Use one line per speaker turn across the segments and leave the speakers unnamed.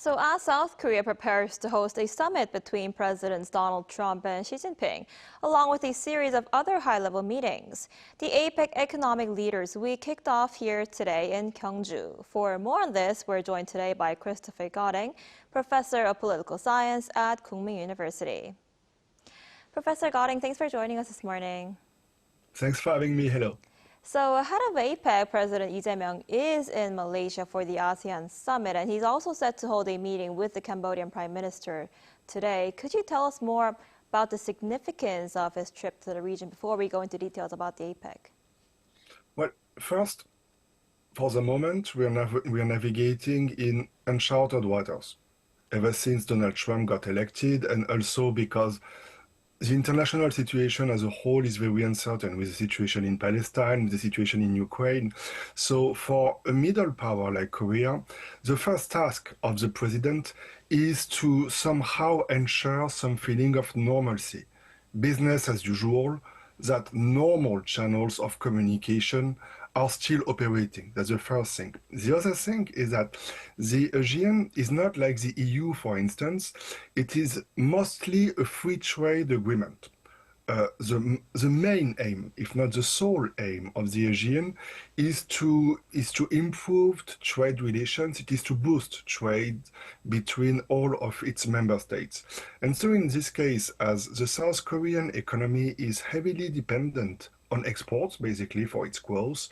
So as South Korea prepares to host a summit between Presidents Donald Trump and Xi Jinping, along with a series of other high-level meetings, the APEC Economic Leaders Week kicked off here today in Gyeongju. For more on this, we're joined today by Christophe Gaudin, Professor of Political Science at Kookmin University. Professor Gaudin, thanks for joining us this morning.
Thanks for having me. Hello.
So ahead of APEC, President Lee Jae Myung is in Malaysia for the ASEAN Summit, and he's also set to hold a meeting with the Cambodian Prime Minister today. Could you tell us more about the significance of his trip to the region before we go into details about the APEC?
Well, first, for the moment, we are navigating in uncharted waters ever since Donald Trump got elected, and also because the international situation as a whole is very uncertain with the situation in Palestine, the situation in Ukraine. So for a middle power like Korea, the first task of the president is to somehow ensure some feeling of normalcy, business as usual, that normal channels of communication are still operating. That's the first thing. The other thing is that the ASEAN is not like the EU, for instance. It is mostly a free trade agreement. The main aim, if not the sole aim of the ASEAN, is to improve trade relations. It is to boost trade between all of its member states. And so in this case, as the South Korean economy is heavily dependent on exports, basically, for its growth.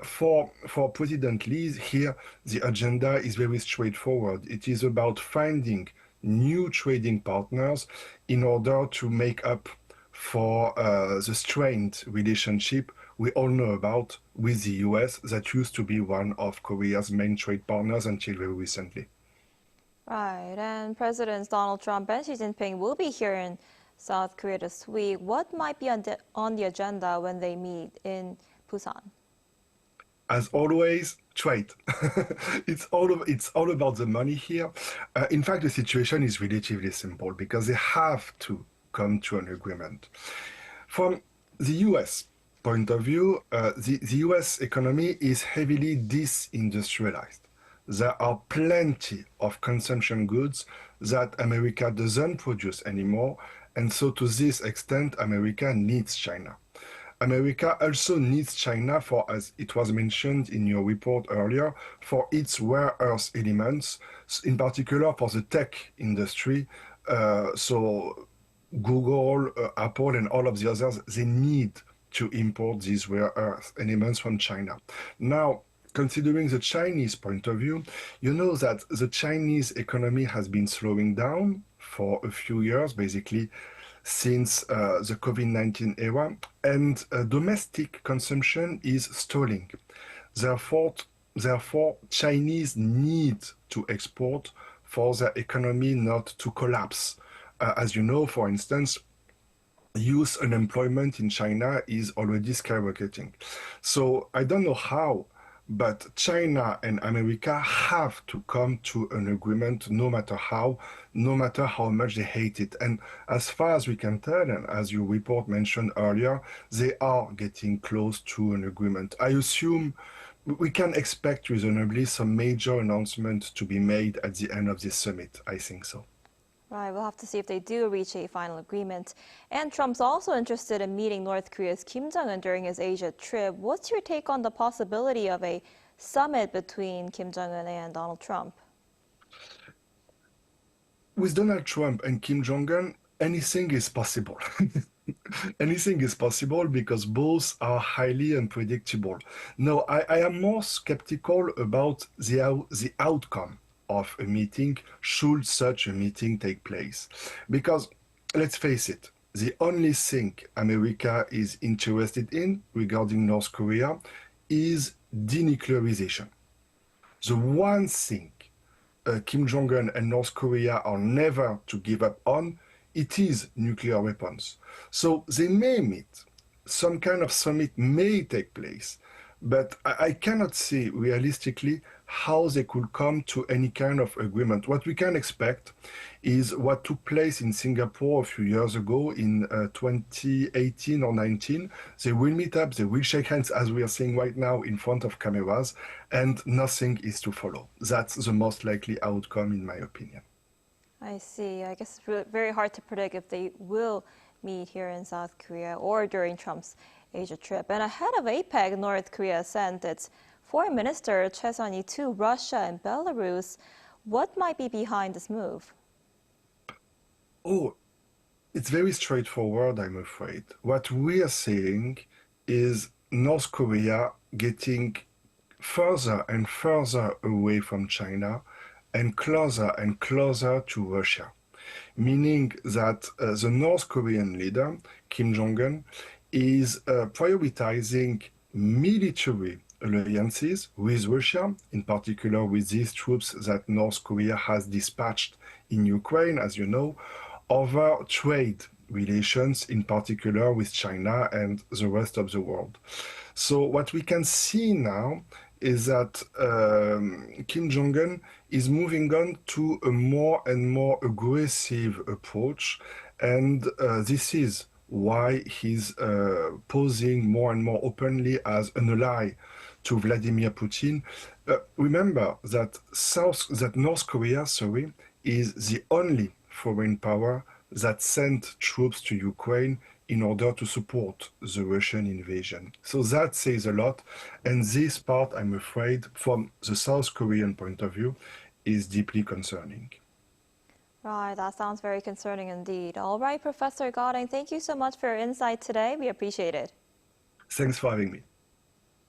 For President Lee, here, the agenda is very straightforward. It is about finding new trading partners in order to make up for the strained relationship we all know about with the U.S. that used to be one of Korea's main trade partners until very recently.
Right, and Presidents Donald Trump and Xi Jinping will be here in South Korea this week. What might be on the agenda when they meet in Busan?
As always, trade. It's all about the money here. In fact, the situation is relatively simple because they have to come to an agreement. From the U.S. point of view, the U.S. economy is heavily disindustrialized. There are plenty of consumption goods that America doesn't produce anymore. And so to this extent, America needs China. America also needs China for, as it was mentioned in your report earlier, for its rare earth elements, in particular for the tech industry. So Google, Apple, and all of the others, they need to import these rare earth elements from China. Now, considering the Chinese point of view, you know that the Chinese economy has been slowing down for a few years, basically since the COVID-19 era, and domestic consumption is stalling. Therefore, Chinese need to export for their economy not to collapse. As you know, for instance, youth unemployment in China is already skyrocketing. So I don't know how, but China and America have to come to an agreement no matter how much they hate it. And as far as we can tell, and as your report mentioned earlier, they are getting close to an agreement. I assume we can expect reasonably some major announcements to be made at the end of this summit. I think so.
Right, we'll have to see if they do reach a final agreement. And Trump's also interested in meeting North Korea's Kim Jong-un during his Asia trip. What's your take on the possibility of a summit between Kim Jong-un and Donald Trump?
With Donald Trump and Kim Jong-un, anything is possible. Anything is possible because both are highly unpredictable. No, I am more skeptical about the outcome of a meeting, should such a meeting take place. Because, let's face it, the only thing America is interested in regarding North Korea is denuclearization. The one thing Kim Jong-un and North Korea are never to give up on, it is nuclear weapons. So they may meet, some kind of summit may take place, but I cannot see realistically how they could come to any kind of agreement. What we can expect is what took place in Singapore a few years ago in 2018 or 19. They will meet up, they will shake hands as we are seeing right now in front of cameras, and nothing is to follow. That's the most likely outcome in my opinion.
I see. I guess it's very hard to predict if they will meet here in South Korea or during Trump's Asia trip. And ahead of APEC, North Korea sent its Foreign Minister Choi Sun-yi to Russia and Belarus. What might be behind this move?
Oh, it's very straightforward, I'm afraid. What we are seeing is North Korea getting further and further away from China and closer to Russia, meaning that the North Korean leader, Kim Jong-un, is prioritizing military alliances with Russia, in particular with these troops that North Korea has dispatched in Ukraine, as you know, over trade relations, in particular with China and the rest of the world. So what we can see now is that Kim Jong-un is moving on to a more and more aggressive approach, and this is why he's posing more and more openly as an ally to Vladimir Putin. Remember that North Korea, is the only foreign power that sent troops to Ukraine in order to support the Russian invasion. So that says a lot, and this part, I'm afraid, from the South Korean point of view, is deeply concerning.
Right, that sounds very concerning indeed. All right, Professor Gaudin, thank you so much for your insight today. We appreciate it.
Thanks for having me.